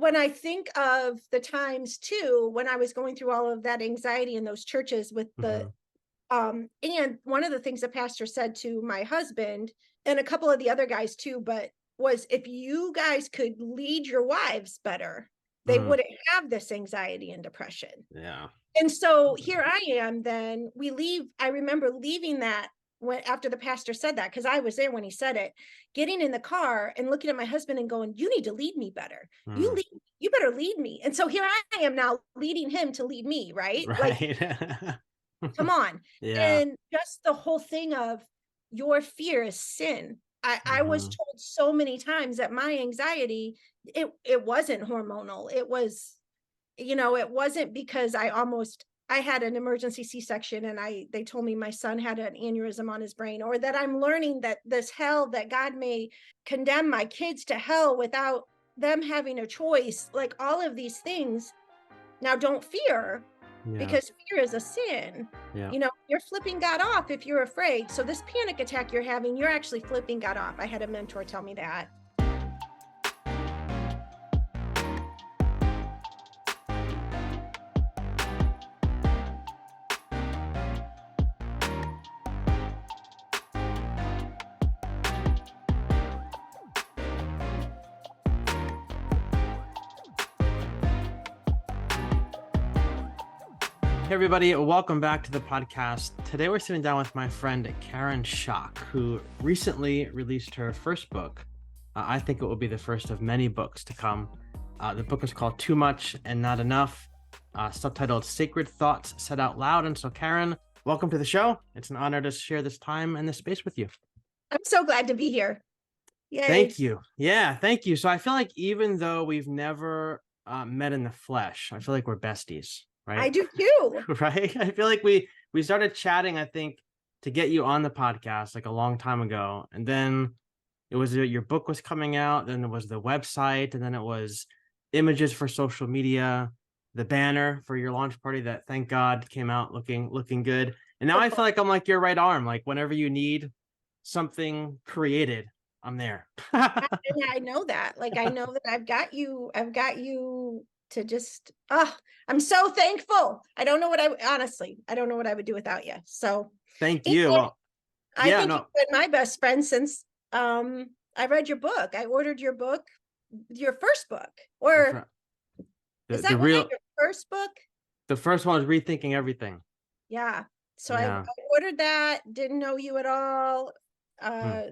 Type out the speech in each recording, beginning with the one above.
when I think of the times too, when I was going through all of that anxiety in those churches with the, Mhm. and one of the things the pastor said to my husband and a couple of the other guys too, but was if you guys could lead your wives better, they Mm. wouldn't have this anxiety and depression. Yeah. And so here I am, then we leave. I remember leaving that when after the pastor said that, because I was there when he said it, getting in the car and looking at my husband and going, "You need to lead me better. Mm. You better lead me." And so here I am now leading him to lead me, right? Like, Right. come on. Yeah. And just the whole thing of your fear is sin. I was Mhm. told so many times that my anxiety, it wasn't hormonal. It was, it wasn't because I had an emergency C-section and they told me my son had an aneurysm on his brain, or that I'm learning that this hell, that God may condemn my kids to hell without them having a choice, like all of these things. Now don't fear, Yeah. because fear is a sin. Yeah. You're flipping God off if you're afraid. So this panic attack you're having, you're actually flipping God off. I had a mentor tell me that. Hey everybody, welcome back to the podcast. Today we're sitting down with my friend Karen Schock, who recently released her first book. I think it will be the first of many books to come. The book is called Too Much and Not Enough, subtitled Sacred Thoughts Said Out Loud. And so Karen, welcome to the show. It's an honor to share this time and this space with you. I'm so glad to be here. Thank Yay. you. Yeah, thank you. So I feel like even though we've never met in the flesh, I feel like we're besties, I right? do too. Right? I feel like we started chatting, I think, to get you on the podcast like a long time ago. And then it was your book was coming out, then it was the website, and then it was images for social media, the banner for your launch party that thank God came out looking good. And now I feel like I'm like your right arm. Like whenever you need something created, I'm there. And I know that. Like, I know that I've got you to just, I'm so thankful. Honestly, I don't know what I would do without you. So, Thank and you. Well, I yeah, think no, you've been my best friend since I read your book. I ordered your book, your first book. that's Or right. is The that one of real your first book? the first one was rethinking everything. Yeah. So I Yeah. ordered that, didn't know you at all. Hmm. Uh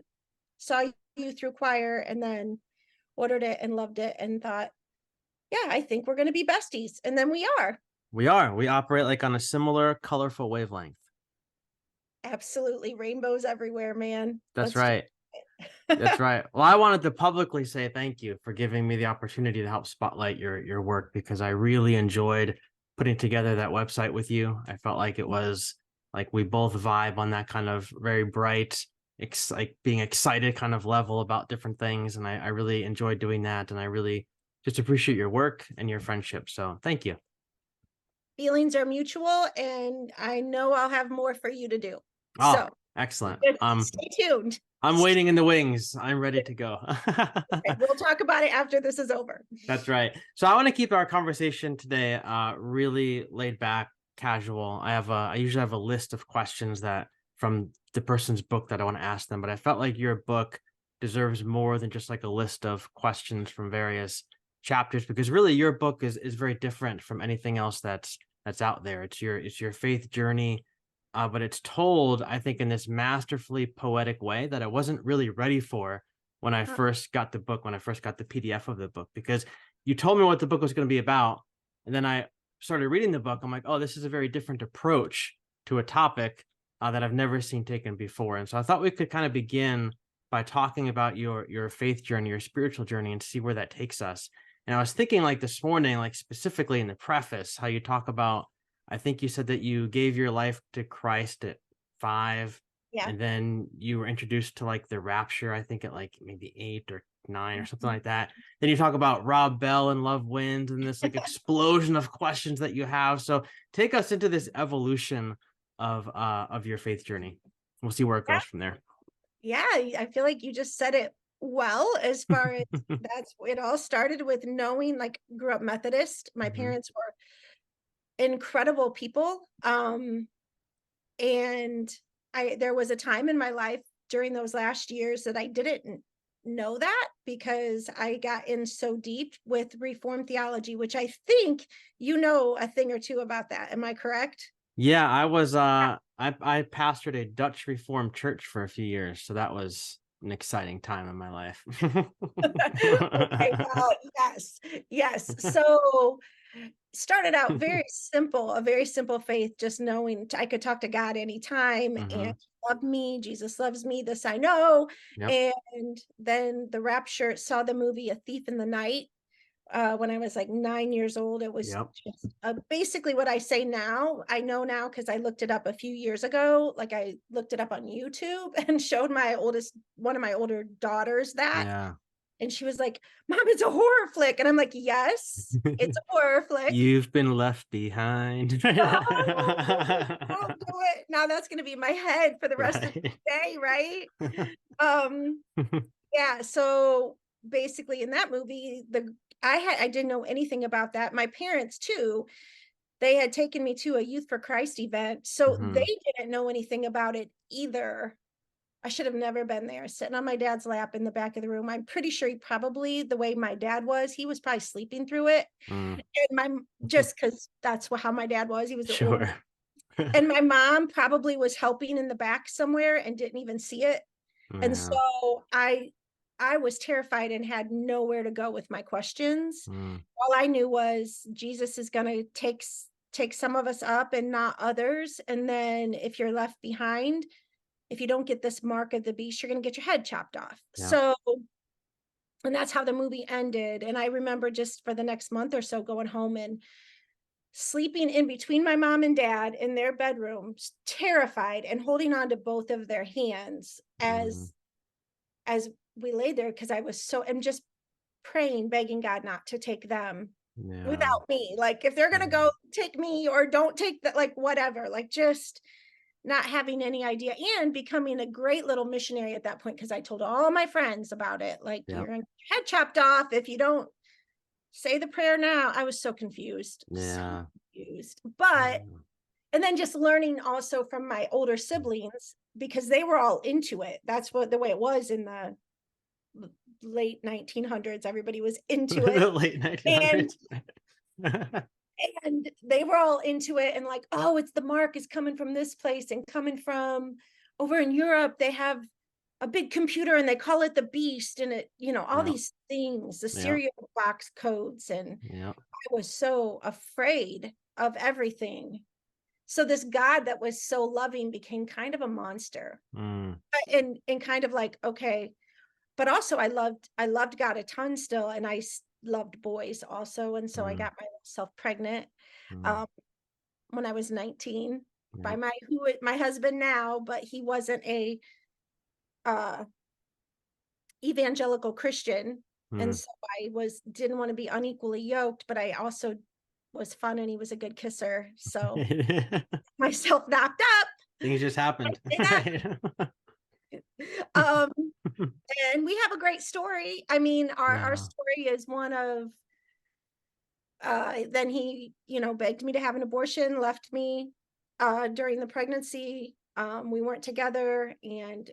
saw you through choir and then ordered it and loved it and thought, yeah, I think we're going to be besties. And then we are. We are. We operate like on a similar colorful wavelength. Absolutely. Rainbows everywhere, man. That's Let's do right. That's it. right. Well, I wanted to publicly say thank you for giving me the opportunity to help spotlight your work because I really enjoyed putting together that website with you. I felt like it was like we both vibe on that kind of very bright, like being excited kind of level about different things. And I really enjoyed doing that. And I really just appreciate your work and your friendship. So thank you. Feelings are mutual, and I know I'll have more for you to do. Oh, So excellent. just stay tuned. I'm waiting in the wings. I'm ready to go. We'll talk about it after this is over. That's right. So I want to keep our conversation today really laid back, casual. I usually have a list of questions that from the person's book that I want to ask them, but I felt like your book deserves more than just like a list of questions from various chapters because really your book is very different from anything else that's out there. It's your faith journey, but it's told, I think, in this masterfully poetic way that I wasn't really ready for when I Uh, first got the book, when I first got the PDF of the book, because you told me what the book was going to be about. And then I started reading the book. I'm like, oh, this is a very different approach to a topic that I've never seen taken before. And so I thought we could kind of begin by talking about your faith journey, your spiritual journey, and see where that takes us. And I was thinking like this morning, like specifically in the preface, how you talk about, I think you said that you gave your life to Christ at 5, yeah. and then you were introduced to like the Rapture, I think at like maybe 8 or 9 or something like that. Then you talk about Rob Bell and Love Wins and this like explosion of questions that you have. So take us into this evolution of your faith journey. We'll see where it Yeah. goes from there. Yeah. I feel like you just said it Well, as far as that's it all started with knowing, like, grew up Methodist. My Mhm. parents were incredible people. And I there was a time in my life during those last years that I didn't know that because I got in so deep with Reformed theology, which I think you know a thing or two about that. Am I correct? Yeah, I pastored a Dutch Reformed church for a few years, so that was an exciting time in my life. Okay, well, yes, yes. So started out very simple, a very simple faith, just knowing I could talk to God anytime and Mhm. he loved me, Jesus loves me, this I know. Yep, And then the Rapture, saw the movie A Thief in the Night when I was like 9 years old. It was yep. just basically what I say now. I know now because I looked it up a few years ago. Like I looked it up on YouTube and showed one of my older daughters that. Yeah. And she was like, Mom, it's a horror flick. And I'm like, yes, it's a horror flick. You've been left behind. Oh, don't do it. Now that's gonna be in my head for the rest of Right. the day, right? Um, yeah, so basically in that movie, I didn't know anything about that. My parents too, they had taken me to a Youth for Christ event, so they Mhm. didn't know anything about it either. I should have never been there, sitting on my dad's lap in the back of the room. I'm pretty sure he probably, the way my dad was, he was probably sleeping through it. Mm. And just because that's how my dad was, he was the old. Sure. And my mom probably was helping in the back somewhere and didn't even see it. And Yeah. so I was terrified and had nowhere to go with my questions. Mm. All I knew was Jesus is gonna take some of us up and not others. And then if you're left behind, if you don't get this mark of the beast, you're gonna get your head chopped off. Yeah. So and that's how the movie ended. And I remember just for the next month or so going home and sleeping in between my mom and dad in their bedrooms, terrified and holding on to both of their hands Mm. as we lay there because I was so and just praying, begging God not to take them Yeah. without me. Like if they're gonna go, Mm. take me or don't take that, like whatever, like just not having any idea and becoming a great little missionary at that point because I told all my friends about it. Like, Yep. you're gonna get your head chopped off if you don't say the prayer now. I was so Yeah. confused. But Mm. and then just learning also from my older siblings because they were all into it. That's what the way it was in the late 1900s. Everybody was into it. The late And 1900s. and they were all into it and like, oh, it's the mark is coming from this place and coming from over in Europe. They have a big computer and they call it the beast and it, all Yep. these things, the Yep. serial box codes. And Yep. I was so afraid of everything. So this God that was so loving became kind of a monster. Mm. And kind of like, okay, but also I loved God a ton still, and loved boys also, and so I Mm. got myself pregnant Mm. um, when I was 19 by Yep. my husband now, but he wasn't a uh, evangelical Christian, and Mm. so I was didn't want to be unequally yoked, but I also was fun, and he was a good kisser, so myself knocked up. Things just I happened. say that. Right. Um, and we have a great story. I mean, our Yeah. story is one of then he, begged me to have an abortion, left me during the pregnancy. We weren't together, and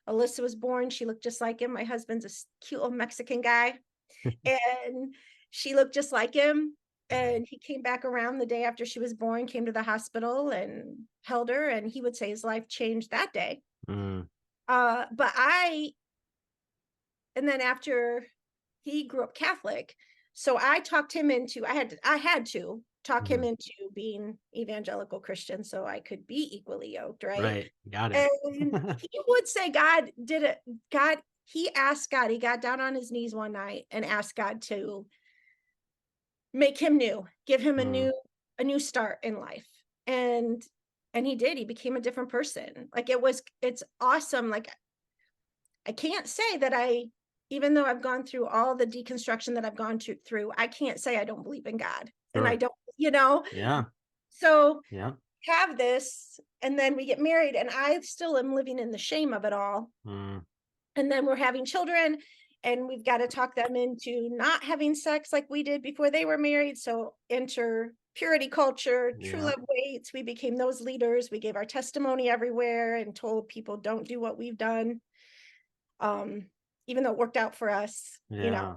Alyssa was born. She looked just like him. My husband's a cute little Mexican guy, and she looked just like him. And he came back around the day after she was born, came to the hospital and held her, and he would say his life changed that day. Mm. But I and then after he grew up Catholic, so I talked him into I had to talk him Mhm. into being evangelical Christian so I could be equally yoked, right? Right. Got it. And he would say God did it. He asked God, he got down on his knees one night and asked God to make him new, give him a Mm. new start in life. And he did. He became a different person. Like it's awesome. Like I can't say that even though I've gone through all the deconstruction that I've gone through, I can't say I don't believe in God. And I Sure. don't, Yeah. so Yeah. have this, and then we get married, and I still am living in the shame of it all. Mm. And then we're having children, and we've got to talk them into not having sex like we did before they were married. So enter purity culture, true Yeah. love waits. We became those leaders. We gave our testimony everywhere and told people don't do what we've done. Um, Even though it worked out for us, Yeah.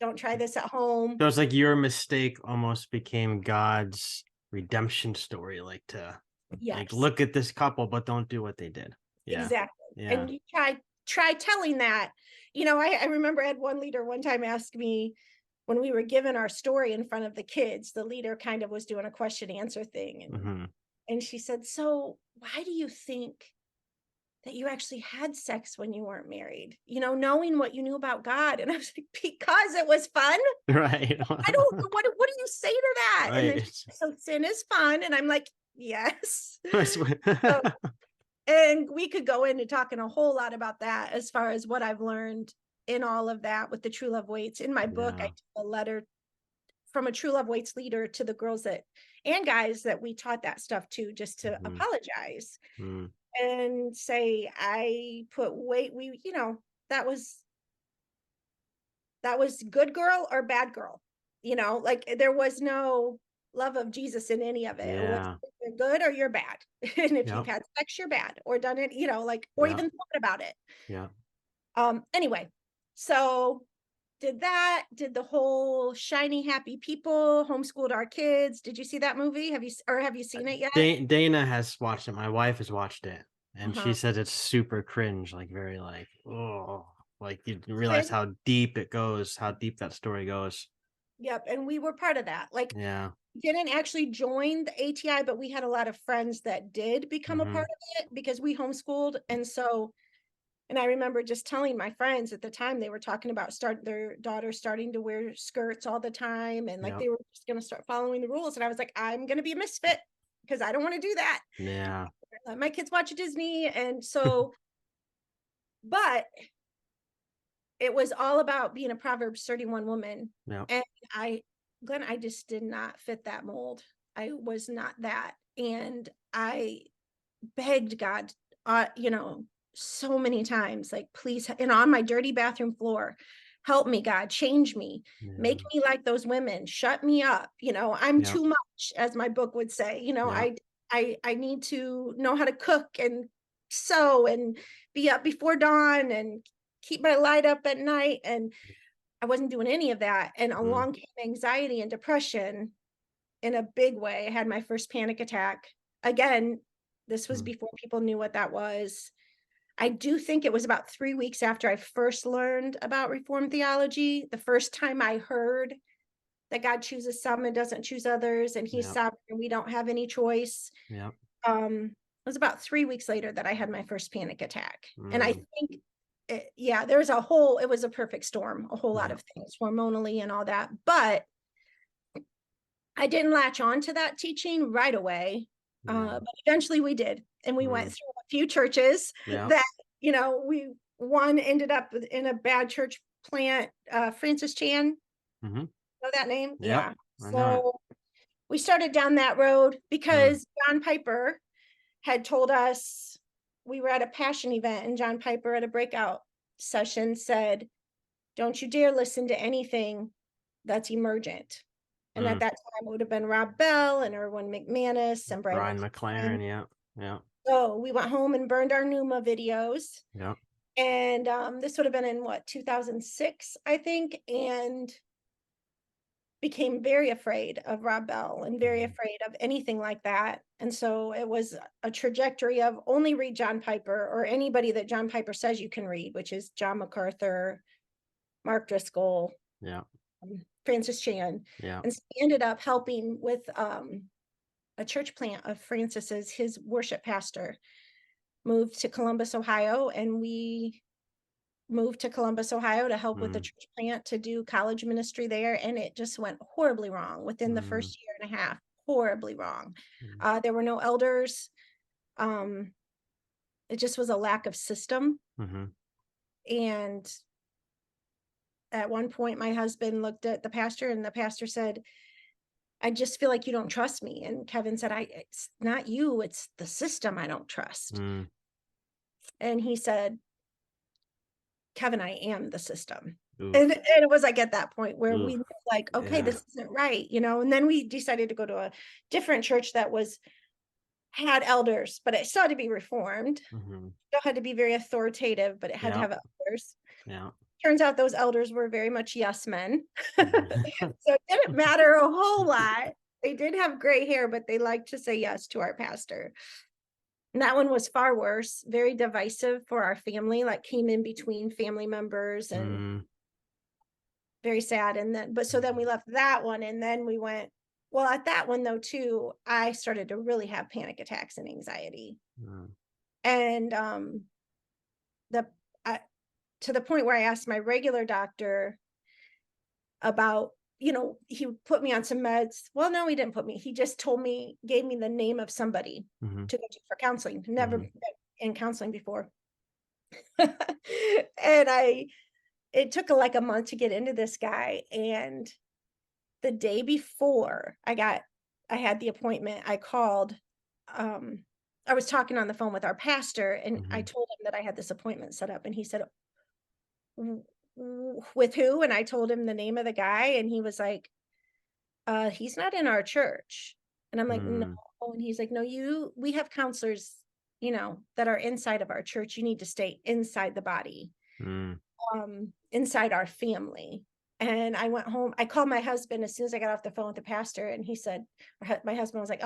don't try this at home. So it's like your mistake almost became God's redemption story, like to like Yes, look at this couple, but don't do what they did. Yeah. exactly. Yeah. And you try telling that. I remember I had one leader one time ask me when we were given our story in front of the kids, the leader kind of was doing a question answer thing. Hmm. And she said, "So why do you think that you actually had sex when you weren't married? Knowing what you knew about God." And I was like, "Because it was fun." Right. I don't what do you say to that? And then Right. she's like, "So sin is fun." And I'm like, "Yes." It's So, and we could go into talking a whole lot about that as far as what I've learned in all of that with the True Love Waits. In my book, I yeah. took a letter from a True Love Waits leader to the girls that and guys that we taught that stuff to, just to Hmm. apologize Mm. and say, I put weight, that was good girl or bad girl. Like there was no love of Jesus in any of it. It was Yeah. you're good or you're bad. And if you've Yep. had sex, you're bad, or done it, like, or Yeah. even thought about it. Yeah. Anyway, so did the whole shiny happy people, homeschooled our kids. Did you see that movie? Have you seen it yet? Dana has watched it. My wife has watched it, and she Uh-huh. says it's super cringe, like very like, oh, like you realize Cringe. how deep it goes, how deep that story goes. Yep, and we were part of that. Like, Yeah. didn't actually join the ATI, but we had a lot of friends that did become a part Hmm. of it because we homeschooled. And I remember just telling my friends at the time, they were talking about their daughter starting to wear skirts all the time, and like Yep. they were just going to start following the rules. And I was like, I'm going to be a misfit because I don't want to do that. Yeah. Let my kids watch Disney. And so, but it was all about being a Proverbs 31 woman. Yep. And Glenn, I just did not fit that mold. I was not that. And I begged God, so many times, like, please, and on my dirty bathroom floor, help me, God, change me, make Yeah. me like those women, shut me up. I'm Yep. too much, as my book would say. Yep. I need to know how to cook and sew and be up before dawn and keep my light up at night. And I wasn't doing any of that. And Mm. along came anxiety and depression in a big way. I had my first panic attack. Again, this was Mm. before people knew what that was. I do think it was about 3 weeks after I first learned about Reformed theology, the first time I heard that God chooses some and doesn't choose others, and He's Yep. sovereign, and we don't have any choice. Yep. It was about 3 weeks later that I had my first panic attack, and I Mm. think it was a perfect storm, a whole lot Yep. of things hormonally and all that, but I didn't latch on to that teaching right away, Yeah. but eventually we did, and we went Mm. through a few churches Yep. that, one ended up in a bad church plant. Francis Chan, Hmm. know that name? Yep. Yeah. I know it. So we started down that road Mm. because John Piper had told us, we were at a passion event, and John Piper at a breakout session said, "Don't you dare listen to anything that's emergent." And at Mm. that time, it would have been Rob Bell and Erwin McManus and Brian Brian McLaren. McLaren. Yep. Yep. So we went home and burned our Numa videos. Yep. And this would have been in 2006, I think, and became very afraid of Rob Bell and very Mhm. afraid of anything like that. And so it was a trajectory of only read John Piper or anybody that John Piper says you can read, which is John MacArthur, Mark Driscoll, Yep. Francis Chan. Yep. And so he ended up helping with a church plant of Francis's. His worship pastor moved to Columbus, Ohio, and we moved to Columbus, Ohio to help with the Mm. church plant to do college ministry there. And it just went horribly wrong within the Mm. first year and a half, horribly wrong. Mm. There were no elders. Um, it just was a lack of system. Mhm. And at one point, my husband looked at the pastor, and the pastor said, "I just feel like you don't trust me." And Kevin said, "It's not you, it's the system I don't trust." Mm. And he said, Kevin, I am the system. And Oof. it was like at that point where we Oof. knew like, okay, Yeah. this isn't right, and then we decided to go to a different church that had elders, but it still had to be reformed. Mhm. Still had to be very authoritative, but it had to Yeah. have elders. Yeah. Turns out those elders were very much yes men. Mhm. So it didn't matter a whole lot. They did have gray hair, but they liked to say yes to our pastor. And that one was far worse, very divisive for our family, like came in between family members and Mm. very sad. And then, but so then we Mhm. left that one and then we went, well, at that one though, too, I started to really have panic attacks and anxiety. Mm. And the I, to the point where I asked my regular doctor about, he put me on some meds. Well, no, he didn't put me. He just gave me the name of somebody Mhm. to go to for counseling. Never Mhm. been in counseling before. And it took like a month to get into this guy. And the day before I had the appointment, I called, um, I was talking on the phone with our pastor and I Mhm. told him that I had this appointment set up and he said, With who?" And I told him the name of the guy and he was like, he's not in our church." And I'm like, "No." Mm. And he's like, "No, we have counselors, that are inside of our church. You need to stay inside the body, Mm. inside our family." And I went home. I called my husband as soon as I got off the phone with the pastor, and he said, my husband was like,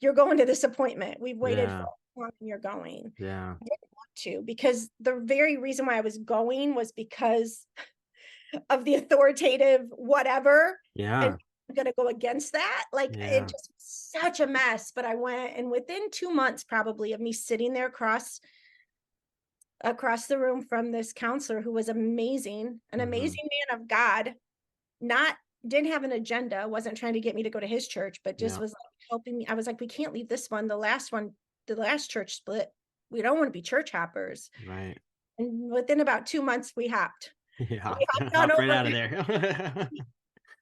you're going to this appointment. We've waited for Yeah. a long and you're going. Yeah. I didn't want to because the very reason why I was going was because of the authoritative whatever, and Yeah. I'm gonna go against that, like, it Yeah. just was such a mess, but I went, and within 2 months probably of me sitting there across the room from this counselor who was amazing, an Mhm. amazing man of God, not didn't have an agenda, wasn't trying to get me to go to his church, but just Yeah. was, like, helping me. I was like, "We can't leave this one, the last church split. We don't wanna be church hoppers." Right. And within about 2 months, we hopped. Yeah. We hopped on Hop right over. out of there.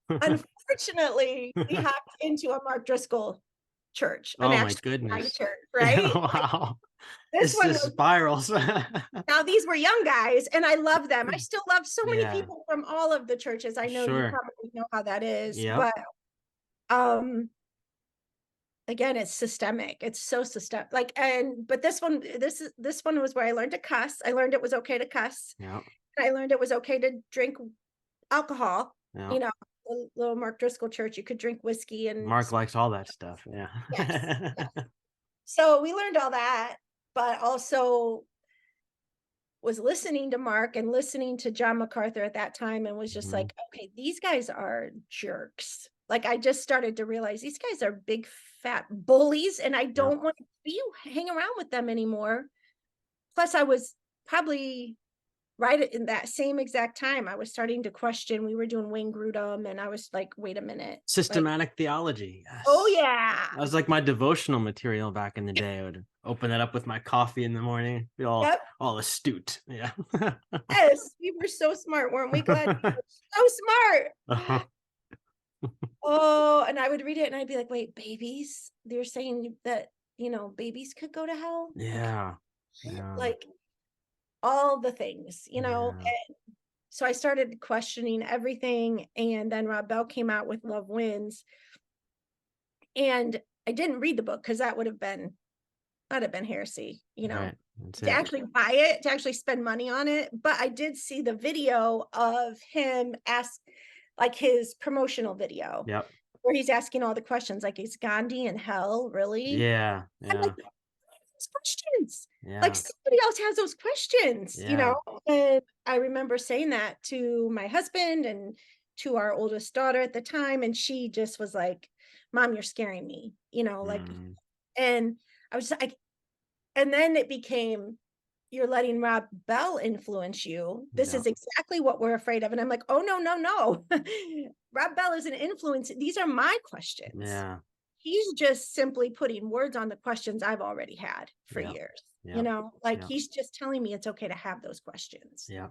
Unfortunately, we hopped into a Mark Driscoll church, an Oh my actual guy goodness. church, right? Like, Wow. this This one just was spirals. now these were young guys, and I love them. I still love so many Yeah. people from all of the churches. I know you Sure. probably know how that is, Yep. but, um, again, it's systemic. It's so systemic. Like, but this one was where I learned to cuss. I learned it was okay to cuss. Yep. And I learned it was okay to drink alcohol. You Yep. know, little Mark Driscoll church, you could drink whiskey and Mark likes all that stuff. Yeah. yes. So we learned all that, but also was listening to Mark and listening to John MacArthur at that time and was just Mhm. like, okay, these guys are jerks. Like I just started to realize these guys are big fat bullies and I Yep. don't want to be hang around with them anymore. Plus, I was probably right in that same exact time. I was starting to question. We were doing Wayne Grudem, and I was like, wait a minute. Like, Systematic theology. oh Yes. That yeah. was like my devotional material back in the day. I would open it up with my coffee in the morning, be Yep. all astute. Yeah. Yes, we were so smart, weren't we, Glenn? We were so smart. Uh-huh. Oh, and I would read it and I'd be like, "Wait, babies? They're saying that, babies could go to hell?" Like, Yeah. what? Yeah. Like, all the things, Yeah. and so I started questioning everything, and then Rob Bell came out with Love Wins, and I didn't read the book because that'd have been heresy, Right. That's to it. actually buy it, to actually spend money on it, but I did see the video of him like, his promotional video Yep. where he's asking all the questions, like, "Is Gandhi in hell, really?" Yeah. I'm like, Yeah. "Those questions." Like, Yeah. somebody else has those questions, Yeah. and I remember saying that to my husband and to our oldest daughter at the time, and she just was like, "Mom, you're scaring me," like, Mm. and I was like, and then it became, "You're letting Rob Bell influence you. This Yeah. is exactly what we're afraid of." And I'm like, "Oh, no, no, no. Rob Bell is an influence. These are my questions. Yeah. He's just simply putting words on the questions I've already had for Yeah. years. Yeah. Like Yeah. he's just telling me it's okay to have those questions. Yeah.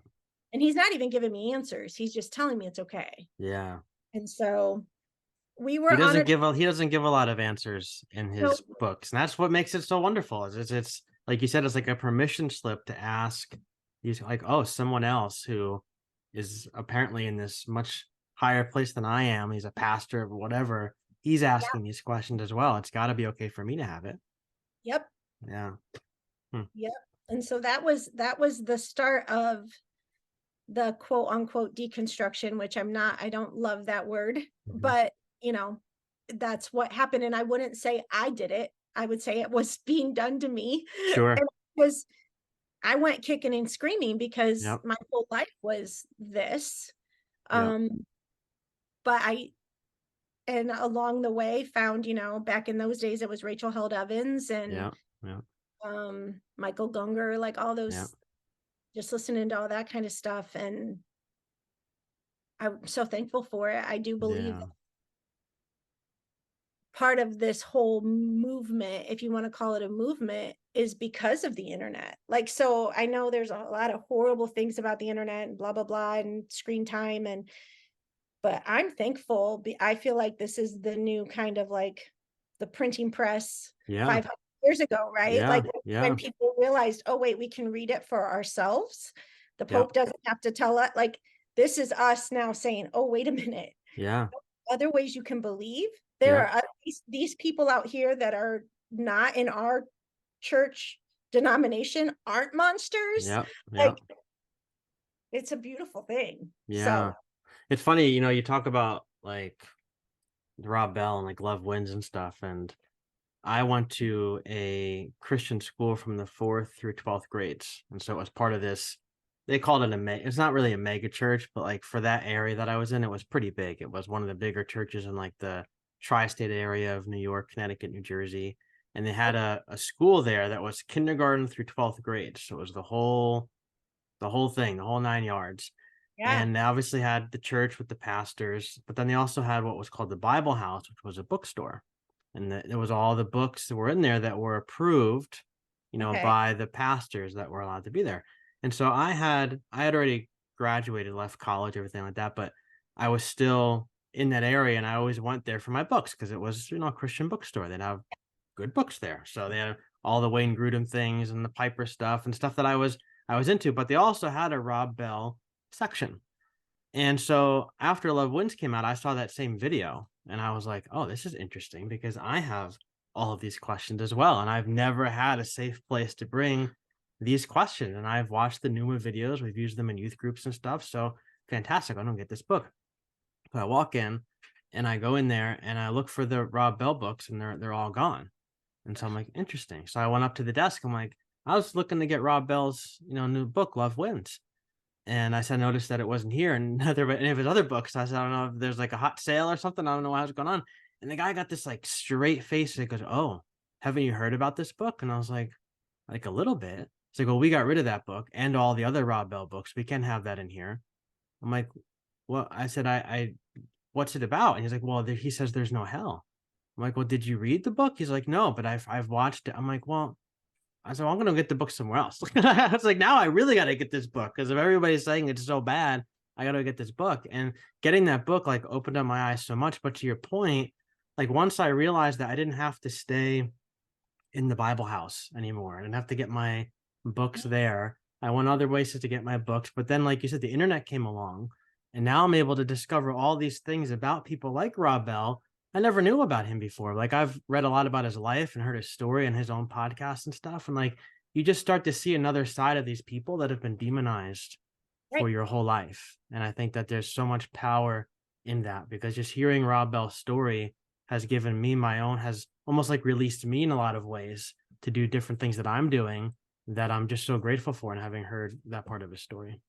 And he's not even giving me answers. He's just telling me it's okay." Yeah. And so we were on a He doesn't give a lot of answers in his nope, books, and that's what makes it so wonderful. It's like you said, it's like a permission slip to ask He's like, oh, someone else who is apparently in this much higher place than I am. He's a pastor or whatever. He's Yeah. asking these questions as well. It's got to be okay for me to have it. Yep. Yeah. Hmm. Yep. And so that was the start of the quote unquote deconstruction, which I don't love that word, Mhm. but you know, that's what happened. And I wouldn't say I did it. I would say it was being done to me. Sure. And was I went kicking and screaming because Yep. my whole life was this. Yep. Um, but I and along the way found, back in those days it was Rachel Held Evans and Yep. Yep. Michael Gunger, like all Yep. those, just listening to all that kind of stuff. And I'm so thankful for it. I do believe Yeah. part of this whole movement, if you want to call it a movement, is because of the internet. Like, so I know there's a lot of horrible things about the internet and blah, blah, blah, and screen time. But I'm thankful. I feel like this is the new kind of like the printing press Yeah. 500 years ago, right? Yeah. Like when Yeah. people realized, oh, wait, we can read it for ourselves. The Yep. Pope doesn't have to tell us. Like, this is us now saying, oh, wait a minute, Yeah. other ways you can believe. There Yep. are these people out here that are not in our church denomination aren't monsters. Yep. Like, Yep. it's a beautiful thing. So Yeah. It's funny, you talk about like Rob Bell and like Love Wins and stuff. And I went to a Christian school from the 4th through 12th grades. And so it was part of this, they called it it's not really a mega church, but like for that area that I was in, it was pretty big. It was one of the bigger churches in like the tri-state area of New York, Connecticut, New Jersey. And they had a school there that was kindergarten through 12th grade. So it was the whole thing, the whole 9 yards. yeah. And they obviously had the church with the pastors, but then they also had what was called the Bible House, which was a bookstore. And it was all the books that were in there that were approved, Okay. by the pastors that were allowed to be there. And so I had already graduated, left college, everything like that, but I was still in that area and I always went there for my books because it was, a Christian bookstore. They'd have good books there. So they had all the Wayne Grudem things and the Piper stuff and stuff that I was into, but they also had a Rob Bell section. And so after Love Wins came out, I saw that same video and I was like, oh, this is interesting because I have all of these questions as well. And I've never had a safe place to bring these questions. And I've watched the Numa videos, we've used them in youth groups and stuff. So fantastic. I don't get this book. So I walk in and I go in there and I look for the Rob Bell books and they're all gone. And so I'm like, interesting. So I went up to the desk. I'm like, I was looking to get Rob Bell's, new book, Love Wins. And I said, noticed that it wasn't here and neither of any of his other books. I said, I don't know if there's like a hot sale or something. I don't know what was going on. And the guy got this like straight face. He goes, oh, haven't you heard about this book? And I was like a little bit. He's like, well, we got rid of that book and all the other Rob Bell books. We can't have that in here. I'm like, well, I said, I what's it about? And he's like, well, he says there's no hell. I'm like, well, did you read the book? He's like, no, but I've watched it. I'm like, well, I said, well, I'm gonna get the book somewhere else. I was like, now I really gotta get this book because if everybody's saying it's so bad, I gotta get this book. And getting that book like opened up my eyes so much. But to your point, like once I realized that I didn't have to stay in the Bible house anymore, I didn't have to get my books there. I went other places to get my books. But then, like you said, the internet came along, and now I'm able to discover all these things about people like Rob Bell I never knew about him before. Like I've read a lot about his life and heard his story and his own podcast and stuff. And like you just start to see another side of these people that have been demonized for Right. your whole life. And I think that there's so much power in that because just hearing Rob Bell's story has given me my own, has almost like released me in a lot of ways to do different things that I'm doing that I'm just so grateful for and having heard that part of his story.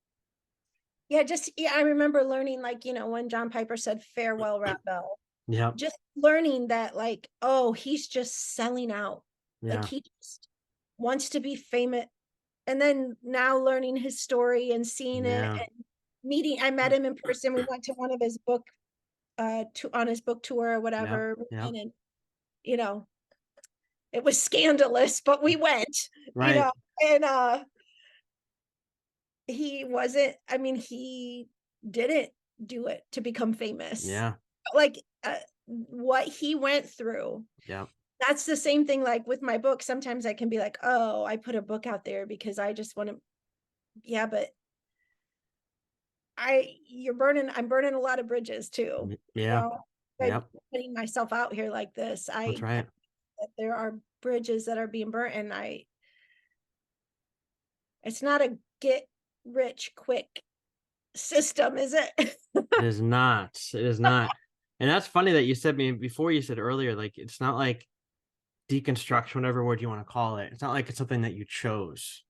Yeah, yeah, I remember learning, like, when John Piper said farewell, Bell, Yep. just learning that, like, oh, he's just selling out. Like Yeah. he just wants to be famous. And then now learning his story and seeing it Yeah. and I met him in person. We went to one of his book on his book tour or Yep. whatever. Yep. And you know, it was scandalous, but we went, you Right. know, and he wasn't, I mean, he didn't do it to become famous. Yeah. Like, what he went through, Yep. that's the same thing, like, with my book. Sometimes I can be like, "Oh, I put a book out there because I just wanna Yeah, but I'm burning a lot of bridges too, you Yeah. know, by Yep. putting myself out here like this. That's I right. that there are bridges that are being burnt, and it's not a get rich quick system, is it? It is not. It is not. And that's funny that you said me before, you said earlier, like it's not like deconstruction, whatever word you want to call it. It's not like it's something that you chose.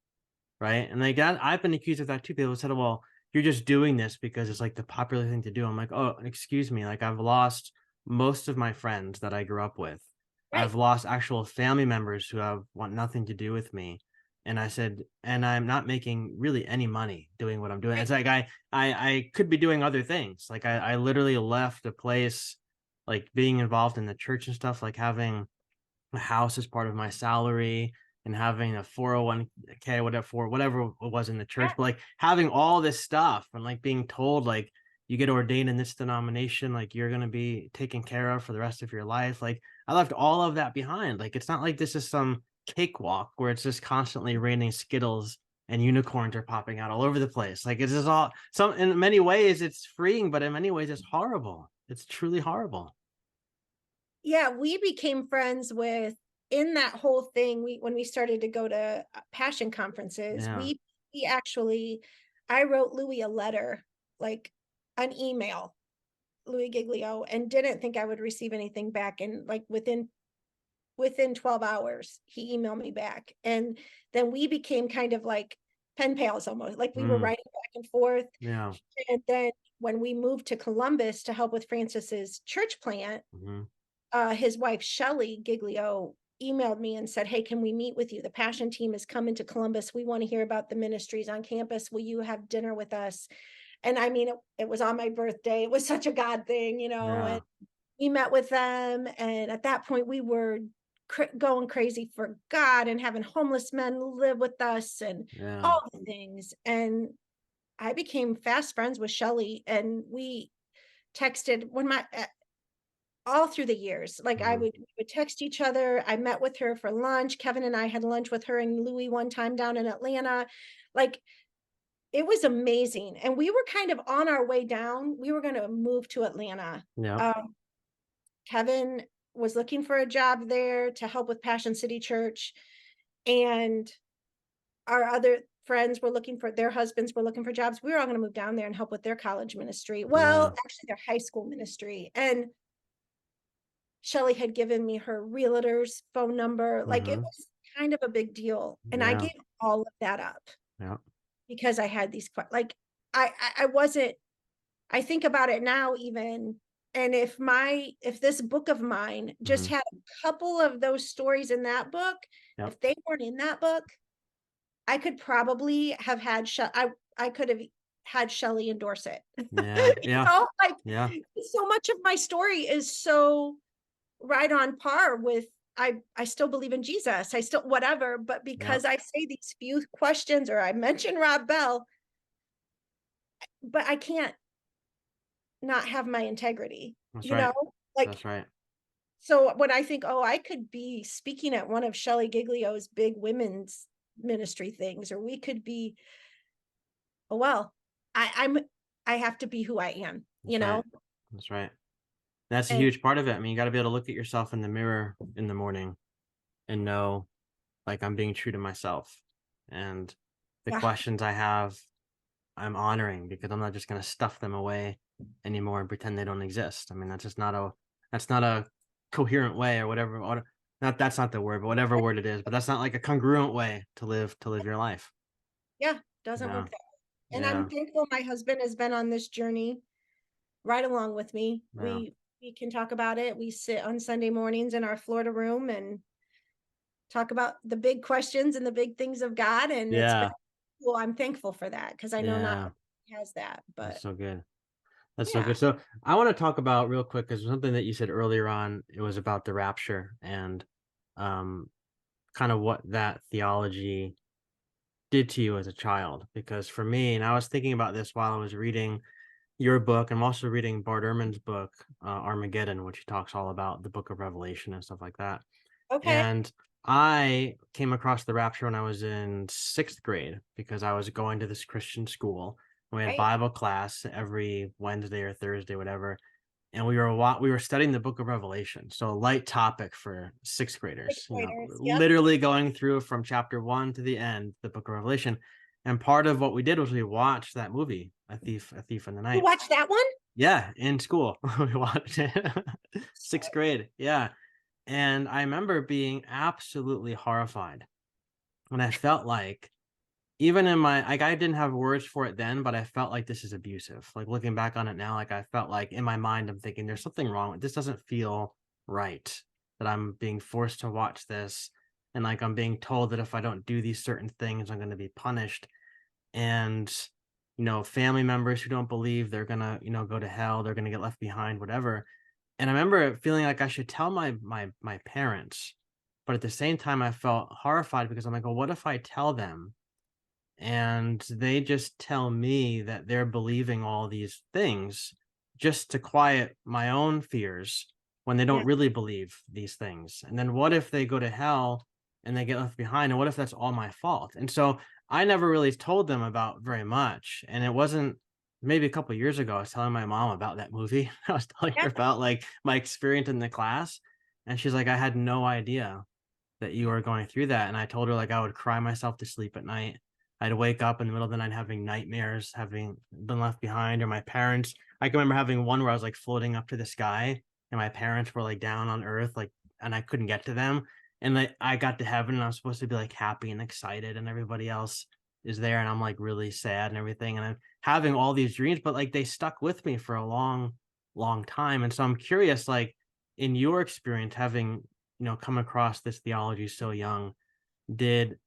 Right? And like that, I've been accused of that too. People said, well, you're just doing this because it's like the popular thing to do. I'm like, oh, excuse me. Like I've lost most of my friends that I grew up with. I've Right. lost actual family members who have want nothing to do with me. And I said, and I'm not making really any money doing what I'm doing. Right. It's like I could be doing other things. Like I literally left a place, like being involved in the church and stuff, like having a house as part of my salary and having a 401k, whatever it was in the church, Yeah. but like having all this stuff and like being told like you get ordained in this denomination, like you're gonna be taken care of for the rest of your life. Like I left all of that behind. Like it's not like this is some cakewalk where it's just constantly raining Skittles and unicorns are popping out all over the place. Like it's just all some in many ways it's freeing, but in many ways it's horrible. It's truly horrible. Yeah, we became friends with in that whole thing, we when we started to go to, passion conferences, Yeah. we actually I wrote Louis a letter, like, an email, Louis Giglio, and didn't think I would receive anything back, and, like, within 12 hours, he emailed me back, and then we became kind of like pen pals almost, like, we were Mm, writing back and forth, yeah. and then when we moved to Columbus to help with Francis's church plant, Hmm. his wife Shelley Giglio emailed me and said, "Hey, can we meet with you? The Passion team is coming to Columbus. We want to hear about the ministries on campus. Will you have dinner with us?" And I mean, it was on my birthday. It was such a God thing, you know. And Yeah. we met with them, and at that point, we were going crazy for God and having homeless men live with us and Yeah. all the things. And I became fast friends with Shelley, and we texted when my all through the years. Like Mhm. we would text each other. I met with her for lunch. Kevin and I had lunch with her and Louis one time down in Atlanta. Like it was amazing. And we were kind of on our way down. We were going to move to Atlanta. Yep. Um, Kevin was looking for a job there to help with Passion City Church. And our other friends were looking for their husbands were looking for jobs. We were all going to move down there and help with their college ministry. Well, Yeah. actually, their high school ministry. And Shelly had given me her realtor's phone number. Like it Mhm. was kind of a big deal. And I Yeah. gave all of that up Yeah. because I had these like I wasn't I think about it now even, and if this book of mine just Mhm. had a couple of those stories in that book, Yep. if they weren't in that book, I could probably have had I could have had Shelley endorse it. Yeah. You Yeah. know, like Yeah. so much of my story is so right on par with I still believe in Jesus. I still whatever, but because Yep. I say these few questions or I mention Rob Bell, but I can't not have my integrity, That's you know? right. Like That's right. so when I think, oh, I could be speaking at one of Shelley Giglio's big women's ministry things, or we could be, oh well, I'm I have to be who I am, you That's know? right. That's right. That's a And huge part of it. I mean, you gotta be able to look at yourself in the mirror in the morning and know, like, I'm being true to myself. And the yeah, questions I have, I'm honoring because I'm not just gonna stuff them away anymore and pretend they don't exist. I mean, that's not a coherent way or whatever. Or not that's not the word, but whatever word it is. But that's not like a congruent way to live your life. yeah, doesn't Yeah. work that way. And I'm Yeah. thankful my husband has been on this journey right along with me. Yeah. We can talk about it. We sit on Sunday mornings in our Florida room and talk about the big questions and the big things of God. And it's been Yeah. well, I'm thankful for that because I know not Yeah. everybody has that. That's But so good. That's so yeah. good. So I want to talk about real quick because something that you said earlier on, it was about the rapture and um kind of what that theology did to you as a child. Because for me, and I was thinking about this while I was reading your book. I'm also reading Bart Ehrman's book, Armageddon, which he talks all about the book of Revelation and stuff like that. Okay. And I came across the Rapture when I was in 6th grade because I was going to this Christian school. We had Right? Bible class every Wednesday or Thursday, whatever, and we were studying the book of Revelation, so a light topic for 6th graders, Sixth graders. Yep. literally going through from chapter 1 to the end, the book of Revelation, and part of what we did was we watched that movie, A Thief in the You Night. watched that one? Yeah, in school. We watched it. 6th grade, yeah, and I remember being absolutely horrified when I felt like even in my like, I didn't have words for it then, but I felt like this is abusive. Like, looking back on it now, like, I felt like in my mind, I'm thinking there's something wrong with this doesn't feel right that I'm being forced to watch this, and, like, I'm being told that if I don't do these certain things, I'm gonna be punished, and, family members who don't believe they're gonna, go to hell, they're gonna get left behind, whatever, and I remember feeling like I should tell my parents, but at the same time, I felt horrified because I'm like, "Well, what if I tell them and they just tell me that they're believing all these things just to quiet my own fears when they don't Yeah. really believe these things? And then what if they go to hell and they get left behind? And what if that's all my fault?" And so I never really told them about very much. And it wasn't maybe a couple of years ago, I was telling my mom about that movie. I was telling Yeah. her about like my experience in the class. And she's like, "I had no idea that you were going through that." And I told her like I would cry myself to sleep at night. I'd wake up in the middle of the night having nightmares, having been left behind, or my parents. I can remember having one where I was like floating up to the sky and my parents were like down on earth, like, and I couldn't get to them. And like I got to heaven and I'm supposed to be like happy and excited, and everybody else is there and I'm like really sad and everything. And I'm having all these dreams, but like they stuck with me for a long, long time. And so I'm curious, like in your experience, having come across this theology so young, did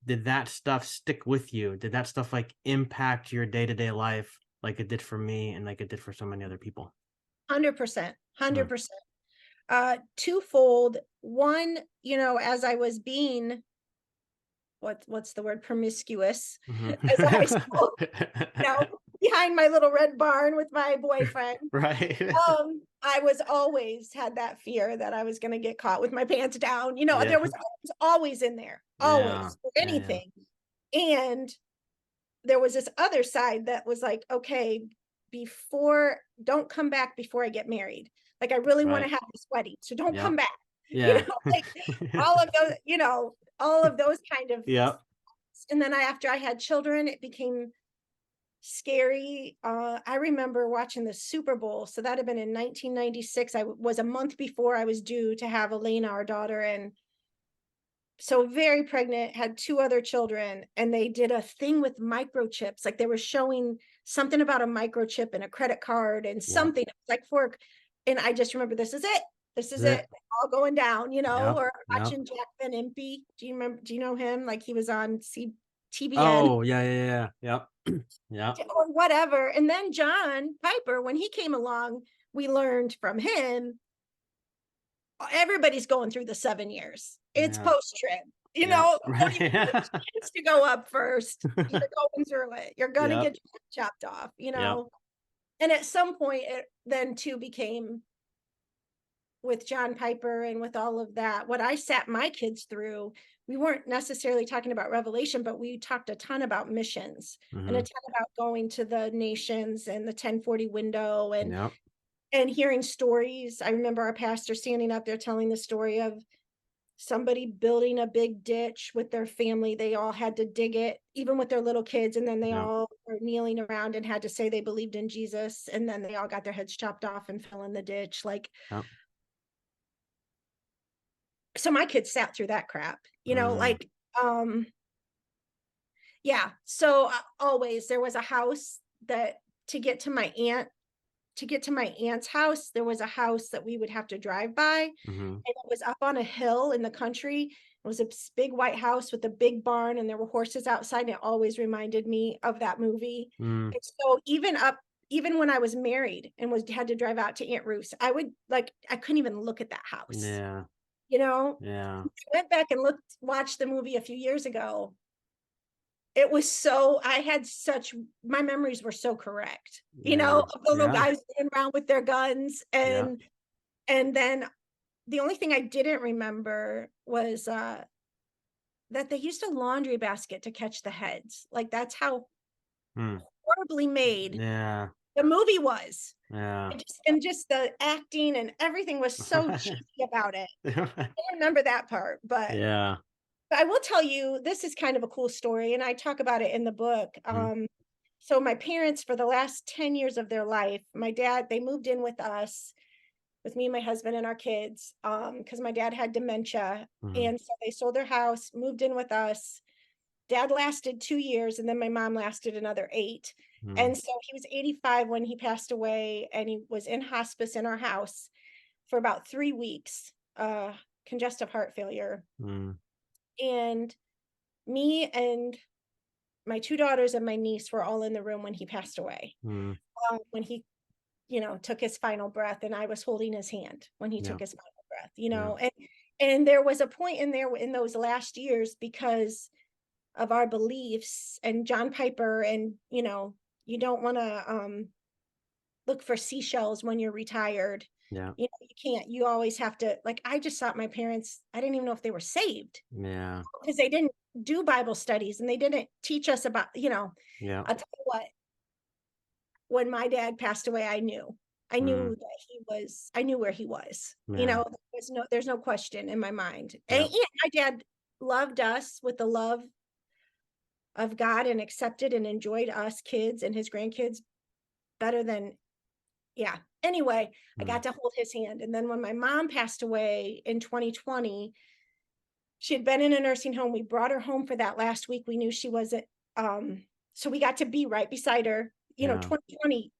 that stuff stick with you? Did that stuff like impact your day-to-day life like it did for me and like it did for so many other people? 100%. Mm. 100%. Twofold. One, as I was being what's the word, promiscuous Mhm. as a high school, you know, behind my little red barn with my boyfriend. Right. I was always had that fear that I was gonna get caught with my pants down. Yeah. There was always in there, Yeah. always for Yeah, yeah. anything. And there was this other side that was like, okay, before don't come back before I get married. Like I really want to Right. have this wedding. So don't come Yep. back. Yeah. Like all of those, all of those kind of, Yep. and then after I had children, it became scary. I remember watching the Super Bowl. So that had been in 1996. Was a month before I was due to have Elena, our daughter, and so very pregnant, had two other children, and they did a thing with microchips. Like they were showing something about a microchip and a credit card and Yep. something like for, and I just remember this is it. This is That's it. it. All going down, Yep. or Yep. watching Jack Van Impe. Do you know him? Like he was on TBN Oh, yeah, yeah, yeah. Yep. Yep. or whatever. And then John Piper, when he came along, we learned from him everybody's going through the 7 years. It's Yeah. post trib. Yep. Before you get a Right. chance to go up first, you're going through it. You're gonna Yep. get chopped off. Yep. And at some point, it then too became with John Piper and with all of that. What I sat my kids through, we weren't necessarily talking about Revelation, but we talked a ton about missions and a Mhm. ton about going to the nations and the 1040 window Yep. and hearing stories. I remember our pastor standing up there telling the story of somebody building a big ditch with their family. They all had to dig it, even with their little kids. And then they Yep. all were kneeling around and had to say they believed in Jesus. And then they all got their heads chopped off and fell in the ditch. Like, Yep. so my kids sat through that crap, Mm. like, yeah. So always there was a house that to get to my aunt, to get to my aunt's house, there was a house that we would have to drive by, and Mhm. it was up on a hill in the country. It was a big white house with a big barn, and there were horses outside, and it always reminded me of that movie. Mm. And so even when I was married and had to drive out to Aunt Ruth's, I couldn't even look at that house. Yeah. You know? Yeah. I went back and watched the movie a few years ago. I had such my memories were so correct, Yeah. of the little Yeah. guys running around with their guns, Yeah. and then the only thing I didn't remember was, that they used a laundry basket to catch the heads. Like, that's how Mm. horribly made Yeah. the movie was. Yeah. And just the acting and everything was so cheesy about it. I remember that part, but Yeah. I will tell you, this is kind of a cool story, and I talk about it in the book. Mhm. So my parents, for the last 10 years of their life, my dad, they moved in with us, with me and my husband and our kids, because my dad had dementia. Mhm. And so they sold their house, moved in with us. Dad lasted 2 years, and then my mom lasted another 8. Mhm. And so he was 85 when he passed away, and he was in hospice in our house for about 3 weeks, congestive heart failure. Mhm. And me and my 2 daughters and my niece were all in the room when he passed away. Mhm. When he, took his final breath, and I was holding his hand when he Yeah. took his final breath, Yeah. and there was a point in there in those last years, because of our beliefs and John Piper, and, you don't wanna, look for seashells when you're retired. Yeah. You can't, you always have to, like, I just thought my parents, I didn't even know if they were saved, Yeah. because they didn't do Bible studies, and they didn't teach us about, Yeah. I'll tell you what, when my dad passed away, I knew. I Mm. knew that I knew where he was. Yeah. There's no question in my mind. And Yep. yeah, my dad loved us with the love of God, and accepted and enjoyed us kids and his grandkids better than, yeah. Anyway, I Mm. got to hold his hand. And then when my mom passed away in 2020, she had been in a nursing home. We brought her home for that last week. We knew she wasn't, so we got to be right beside her. Yeah. 2020,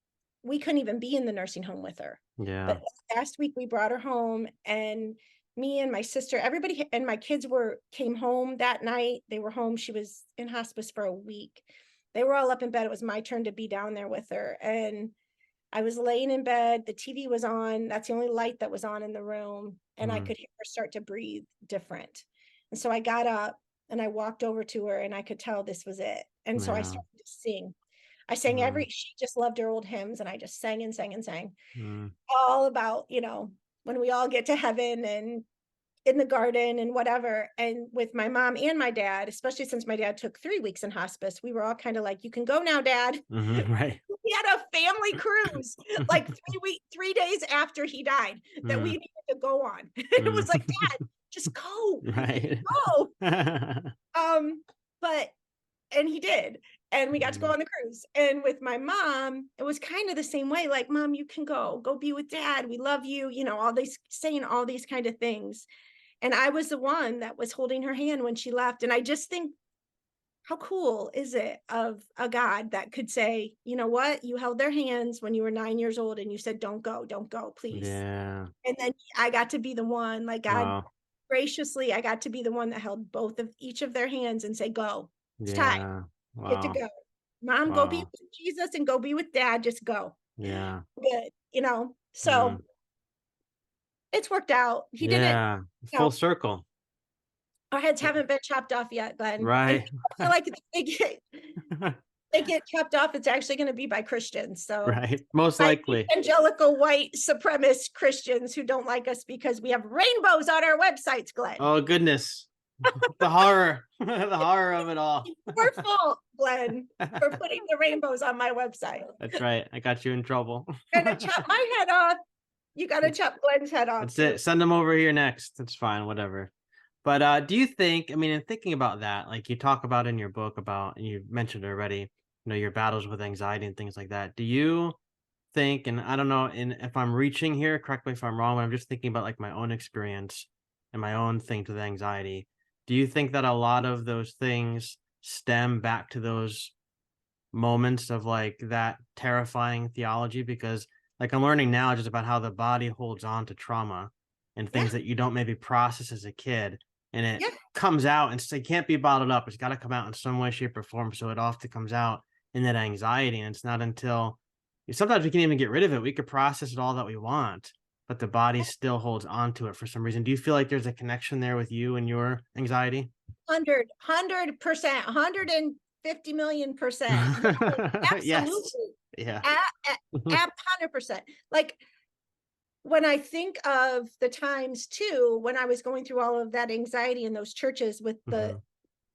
we couldn't even be in the nursing home with her. Yeah. But last week we brought her home, and me and my sister, everybody and my kids came home that night. They were home. She was in hospice for a week. They were all up in bed. It was my turn to be down there with her. And I was laying in bed, the TV was on, that's the only light that was on in the room, and I Mm. could hear her start to breathe different. And so I got up and I walked over to her, and I could tell this was it. And so I Yeah. started to sing. I sang Mm. she just loved her old hymns, and I just sang and sang and sang Mm. all about, when we all get to heaven and in the garden and whatever. And with my mom and my dad, especially since my dad took 3 weeks in hospice, we were all kind of like, you can go now, Dad. Mhm. Right. We had a family cruise like 3 days after he died, that we Mm. needed to go on. It Mm. was like, Dad, just go, Right. go. Um, but and he did. And we got to go Mm. on the cruise. And with my mom, it was kind of the same way. Like, Mom, you can go be with Dad. We love you. All these, saying all these kind of things. And I was the one that was holding her hand when she left. And I just think, how cool is it of a God that could say, you know what? You held their hands when you were 9 years old, and you said, don't go, please. Yeah. And then I got to be the one, like, God Wow. graciously, I got to be the one that held both of each of their hands and say, go. It's time. Yeah. Get to Wow. go. Mom, go be Wow. with Jesus and go be with Dad. Just go. Yeah. Good. Mm. So it's worked out. He didn't, Yeah. you know, Full circle. our heads haven't been chopped off yet, Glenn. And Right. people feel like if they get chopped off, it's actually going to be by Christians. So Right. Most by likely. evangelical white supremacist Christians who don't like us because we have rainbows on our websites, Glenn. Oh goodness. The horror. The horror of it all. It's your fault, Glenn, for putting the rainbows on my website. That's right. I got you in trouble. Gonna chop my head off. You got to chop Glenn's head off That's it. too. Send them over here next. That's fine, whatever. But do you think, I mean, in thinking about that, like you talk about in your book about, and you mentioned already, your battles with anxiety and things like that. Do you think, and I don't know, and if I'm reaching here, correct me if I'm wrong, but I'm just thinking about like my own experience and my own things with anxiety. Do you think that a lot of those things stem back to those moments of like that terrifying theology? Because like I'm learning now just about how the body holds on to trauma and Yeah, things that you don't maybe process as a kid, and it yeah, comes out, and so it can't be bottled up. It's got to come out in some way, shape, or form. So it often comes out in that anxiety, and it's not until sometimes we can't even get rid of it. We could process it all that we want, but the body still holds on to it for some reason. Do you feel like there's a connection there with you and your anxiety? 100%, 150 million%. Yes, Yes. absolutely. Yeah. At 100%. Like, when I think of the times too, when I was going through all of that anxiety in those churches with the Mhm.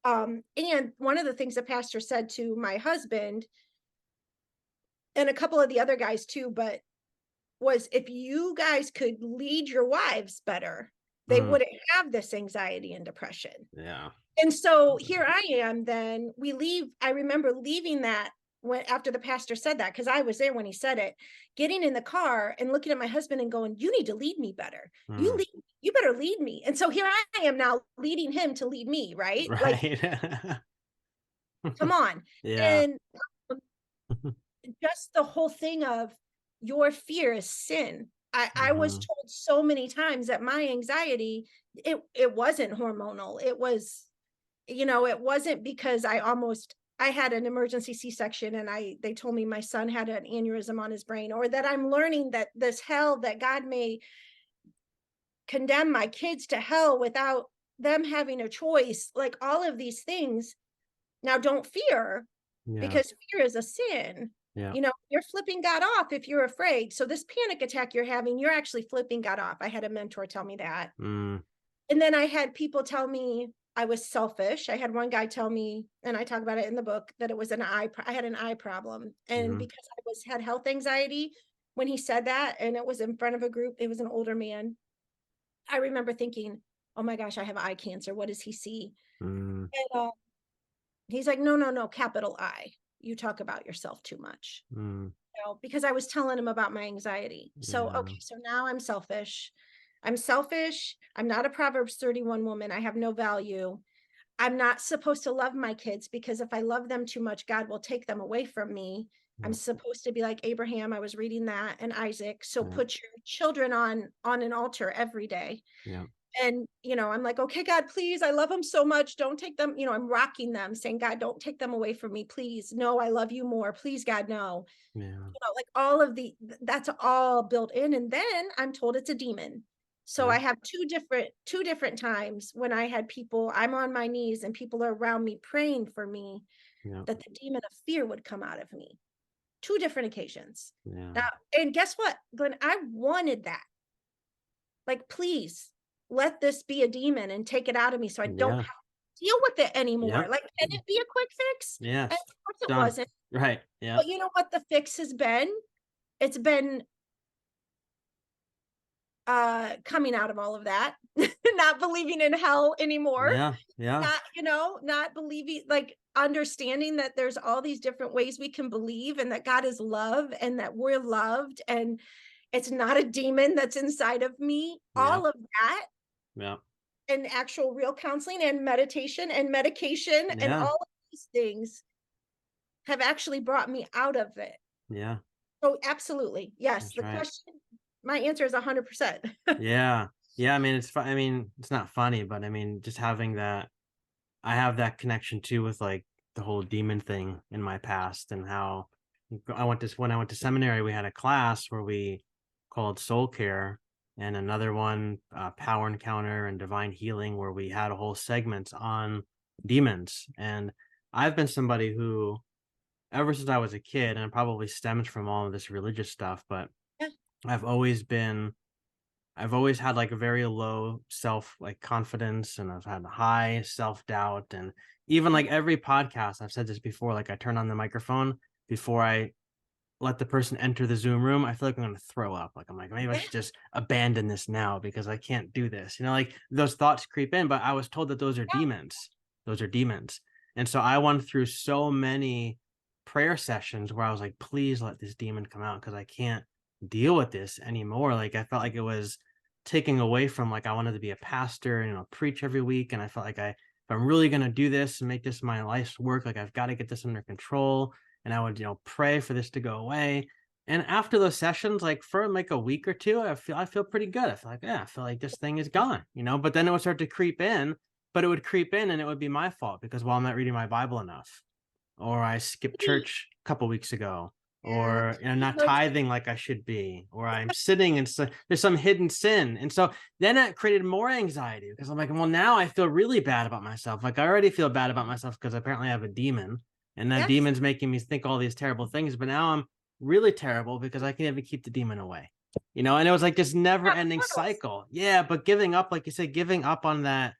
And one of the things the pastor said to my husband and a couple of the other guys too, but was if you guys could lead your wives better, they Mm, wouldn't have this anxiety and depression. yeah. And so here I am, then we leave. I remember leaving that when after the pastor said that, because I was there when he said it, getting in the car and looking at my husband and going, you need to lead me better. Mm, You better lead me. And so here I am now leading him to lead me, right? Like, right. come on. Yeah. And just the whole thing of your fear is sin. I was Hmm. told so many times that my anxiety, it wasn't hormonal. It was, it wasn't because I had an emergency C-section and they told me my son had an aneurysm on his brain, or that I'm learning that this hell that God may condemn my kids to hell without them having a choice. Like all of these things. Now don't fear, Yeah. because fear is a sin. Yeah. You're flipping God off if you're afraid. So this panic attack you're having, you're actually flipping God off. I had a mentor tell me that. Mm, And then I had people tell me I was selfish. I had one guy tell me, and I talk about it in the book, that it was I had an eye problem. And mhm, because I had health anxiety, when he said that, and it was in front of a group, it was an older man. I remember thinking, oh my gosh, I have eye cancer. What does he see? mm, And he's like, no, no, no, capital I. You talk about yourself too much. mm, Because I was telling him about my anxiety. So, yeah. okay, so now I'm selfish. I'm selfish. I'm not a Proverbs 31 woman. I have no value. I'm not supposed to love my kids, because if I love them too much, God will take them away from me. I'm Yeah. supposed to be like Abraham. I was reading that, and Isaac. So Yeah. put your children on an altar every day. Yeah. And I'm like, okay, God, please, I love them so much, don't take them. I'm rocking them, saying, God, don't take them away from me, please. No, I love you more, please, God, no. Yeah. Like all of that's all built in. And then I'm told it's a demon. So Yeah. I have two different times when I had people, I'm on my knees and people are around me praying for me, Yeah. that the demon of fear would come out of me. Two different occasions. Yeah. Now, and guess what, Glenn, I wanted that. Like, please let this be a demon and take it out of me so I don't Yeah. have to deal with it anymore. Yep. Like, can it be a quick fix? And Yes. of course it Done. wasn't. Right. Yeah. But you know what the fix has been? It's been coming out of all of that, not believing in hell anymore, Yeah. Yeah. not believing, like understanding that there's all these different ways we can believe, and that God is love, and that we're loved, and it's not a demon that's inside of me. Yeah. All of that, Yeah. and actual real counseling and meditation and medication and Yeah. all of these things have actually brought me out of it. Yeah. So absolutely. Yes. That's The right. question, my answer is 100%. Yeah. Yeah. I mean, I mean, it's not funny, but I mean, just having that, I have that connection too with like the whole demon thing in my past and how when I went to seminary, we had a class where we called soul care, and another one, power encounter and divine healing, where we had a whole segment on demons. And I've been somebody who, ever since I was a kid, and it probably stems from all of this religious stuff, but Yeah. I've always been I've always had like a very low self like confidence, and I've had high self-doubt. And even like every podcast, I've said this before, like I turn on the microphone before I let the person enter the Zoom room, I feel like I'm going to throw up. Like I'm like, maybe I Yeah. should just abandon this now because I can't do this. Like those thoughts creep in, but I was told that those are Yeah. demons. Those are demons. And so I went through so many prayer sessions where I was like, please let this demon come out because I can't deal with this anymore. Like I felt like it was taking away from, like, I wanted to be a pastor and preach every week. And I felt like if I'm really going to do this and make this my life's work, like I've got to get this under control. And I would, pray for this to go away. And after those sessions, like for like a week or two, I feel pretty good. I feel like, yeah, I feel like this thing is gone. But then it would start to creep in, but it would creep in and it would be my fault because, well, I'm not reading my Bible enough, or I skipped church a couple weeks ago, Yeah. or not tithing like I should be, or I'm sitting and so there's some hidden sin. And so then that created more anxiety because I'm like, well, now I feel really bad about myself. Like I already feel bad about myself because apparently I have a demon, and that Yes. demon's making me think all these terrible things. But now I'm really terrible because I can even keep the demon away. And it was like this never Yeah, ending portals. cycle. Yeah. But giving up, like you said, giving up on that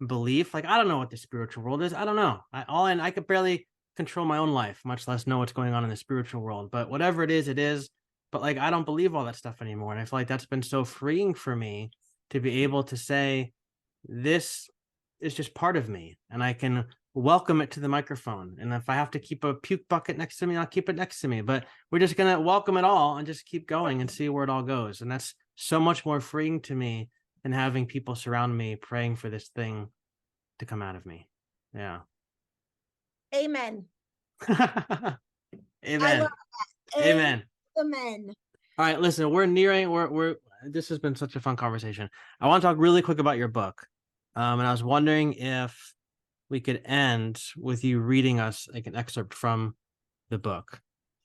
belief. Like, I don't know what the spiritual world is. I don't know. I could barely control my own life, much less know what's going on in the spiritual world. But whatever it is, it is. But like, I don't believe all that stuff anymore. And I feel like that's been so freeing for me to be able to say, this is just part of me, and I can welcome it to the microphone. And if I have to keep a puke bucket next to me, I'll keep it next to me. But we're just gonna welcome it all and just keep going and see where it all goes. And that's so much more freeing to me than having people surround me praying for this thing to come out of me. Yeah. Amen. I love Amen. it. Amen. Amen. All right, listen, we're nearing we're this has been such a fun conversation. I want to talk really quick about your book. And I was wondering if we could end with you reading us like an excerpt from the book.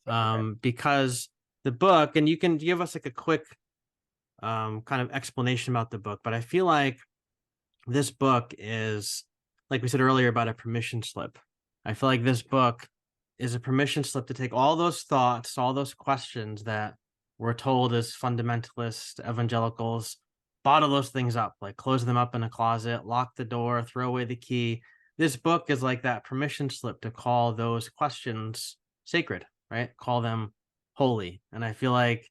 Sure. Because the book, and you can give us like a quick kind of explanation about the book, but I feel like this book is, like we said earlier, about a permission slip. I feel like this book is a permission slip to take all those thoughts, all those questions that we're told as fundamentalist evangelicals, bottle those things up, like close them up in a closet, lock the door, throw away the key. This book is like that permission slip to call those questions sacred, right? Call them holy. And I feel like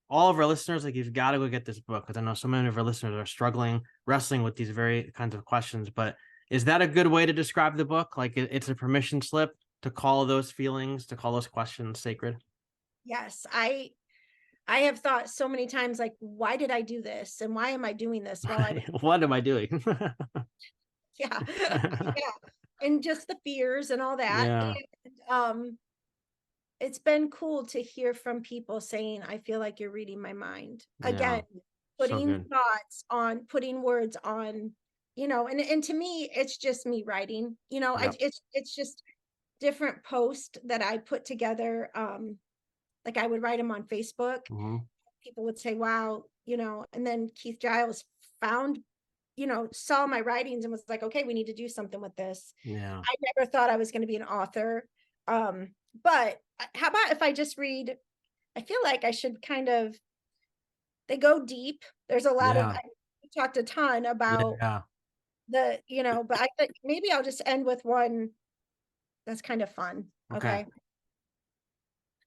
all of our listeners, like, you've got to go get this book, because I know so many of our listeners are struggling, wrestling with these very kinds of questions. But is that a good way to describe the book? Like, it's a permission slip to call those feelings, to call those questions sacred? Yes, I have thought so many times, like, why did I do this? And why am I doing this while I was, What am I doing? yeah, yeah. And just the fears and all that. Yeah, And it's been cool to hear from people saying, I feel like you're reading my mind. yeah, Again, so putting good. thoughts on, putting words on, and to me, it's just me writing, Yep. it's just different posts that I put together. Like I would write them on Facebook. Hmm. People would say, wow, and then Keith Giles found, saw my writings and was like, okay, we need to do something with this. Yeah, I never thought I was going to be an author. But how about if I just read? I feel like I should kind of, they go deep. There's a lot of, yeah, we talked a ton about yeah. but I think maybe I'll just end with one that's kind of fun. Okay. Okay.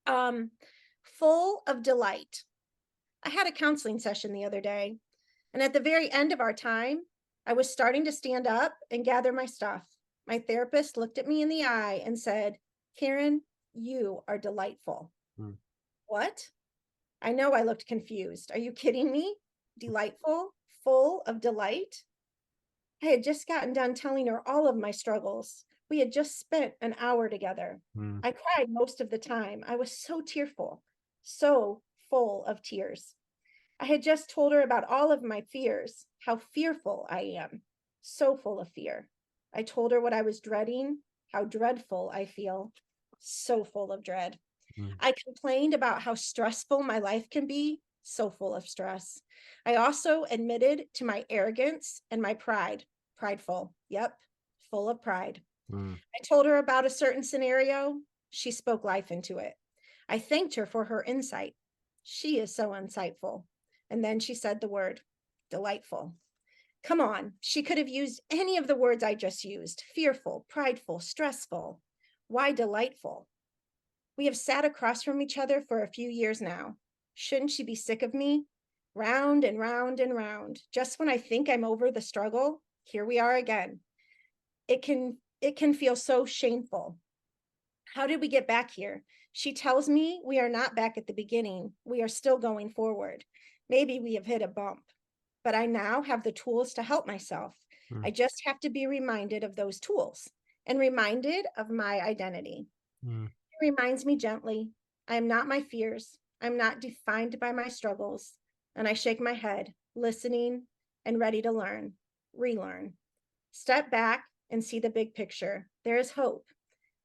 Um, Full of delight. I had a counseling session the other day, and at the very end of our time, I was starting to stand up and gather my stuff. My therapist looked at me in the eye and said, Karen, you are delightful. Mm, What? I know I looked confused. Are you kidding me? Delightful? Full of delight? I had just gotten done telling her all of my struggles. We had just spent an hour together. mm, I cried most of the time. I was so tearful, so full of tears. I had just told her about all of my fears, how fearful I am, so full of fear. I told her what I was dreading, how dreadful I feel, so full of dread. mm, I complained about how stressful my life can be, so full of stress. I also admitted to my arrogance and my pride, prideful. Yep, full of pride. mm, I told her about a certain scenario. She spoke life into it. I thanked her for her insight. She is so insightful. And then she said the word delightful. Come on, she could have used any of the words I just used: fearful, prideful, stressful. Why delightful? We have sat across from each other for a few years now. Shouldn't she be sick of me? Round and round and round. Just when I think I'm over the struggle, here we are again. It can feel so shameful. How did we get back here? She tells me we are not back at the beginning. We are still going forward. Maybe we have hit a bump, but I now have the tools to help myself. I mm, just have to be reminded of those tools and reminded of my identity. mm, It reminds me gently, I am not my fears. I'm not defined by my struggles. And I shake my head, listening and ready to learn, relearn. Step back and see the big picture. There is hope.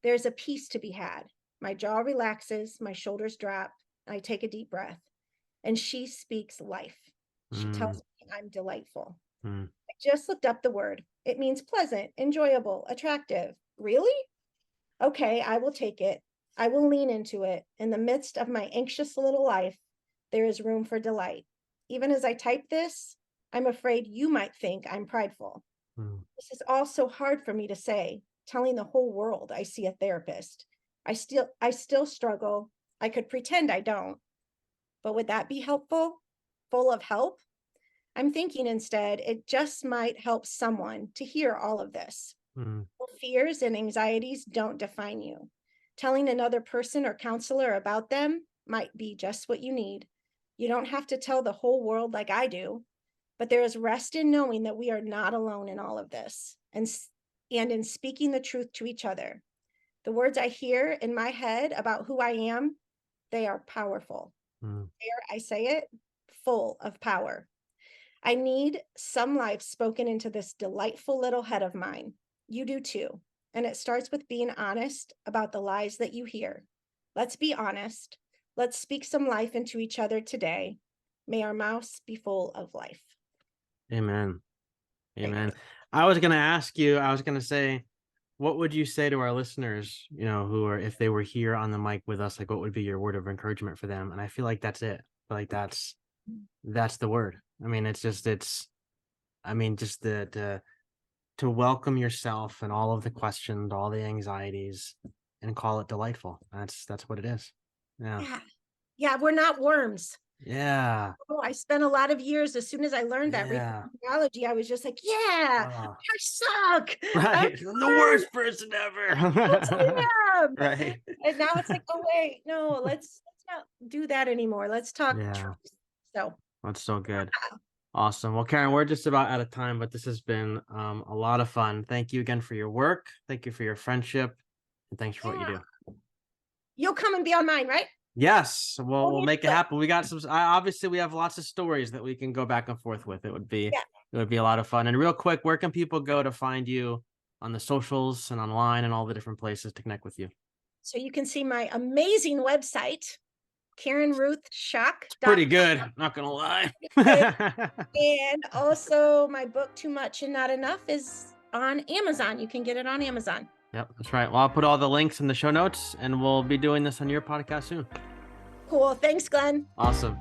There's a peace to be had. My jaw relaxes, my shoulders drop, I take a deep breath. And she speaks life. She mm, tells me I'm delightful. mm, I just looked up the word. It means pleasant, enjoyable, attractive. Really? Okay, I will take it. I will lean into it. In the midst of my anxious little life, there is room for delight. Even as I type this, I'm afraid you might think I'm prideful. Mm, This is all so hard for me to say, telling the whole world I see a therapist. I still struggle. I could pretend I don't, but would that be helpful? Full of help? I'm thinking instead it just might help someone to hear all of this. mm, Your fears and anxieties don't define you. Telling another person or counselor about them might be just what you need. You don't have to tell the whole world like I do, but there is rest in knowing that we are not alone in all of this and in speaking the truth to each other. The words I hear in my head about who I am, they are powerful. mm. Dare I say it? Full of power. I need some life spoken into this delightful little head of mine. You do too. And it starts with being honest about the lies that you hear. Let's be honest. Let's speak some life into each other today. May our mouths be full of life. Amen. There you Amen. go. I was gonna say, what would you say to our listeners, who are, if they were here on the mic with us, like what would be your word of encouragement for them? And I feel like that's it. I feel like that's the word. I mean, just to welcome yourself and all of the questions, all the anxieties, and call it delightful. That's what it is. Yeah. Yeah. Yeah. We're not worms. Yeah. Oh, I spent a lot of years, as soon as I learned that Yeah. reproductive biology, I was just like, yeah, Oh, I suck. I'm right. The worm. worst person Yes, ever. I am. Right. And now it's like, oh wait, no, let's not do that anymore. Let's talk truth. Yeah. So That's so good. Awesome. Well, Karen, we're just about out of time, but this has been a lot of fun. Thank you again for your work. Thank you for your friendship. And thanks for what you yeah, do. you'll come and be on mine, right? Yes, we'll We'll make it do it. happen. We got some. Obviously, we have lots of stories that we can go back and forth with. Yeah. It would be a lot of fun. And real quick, where can people go to find you on the socials and online and all the different places to connect with you? So you can see my amazing website, Pretty KarenRuthSchock.com. good. Not gonna lie. And also my book, Too Much and Not Enough, is on Amazon. You can get it on Amazon. Yep, that's right. Well, I'll put all the links in the show notes, and we'll be doing this on your podcast soon. Cool. Thanks, Glenn. Awesome.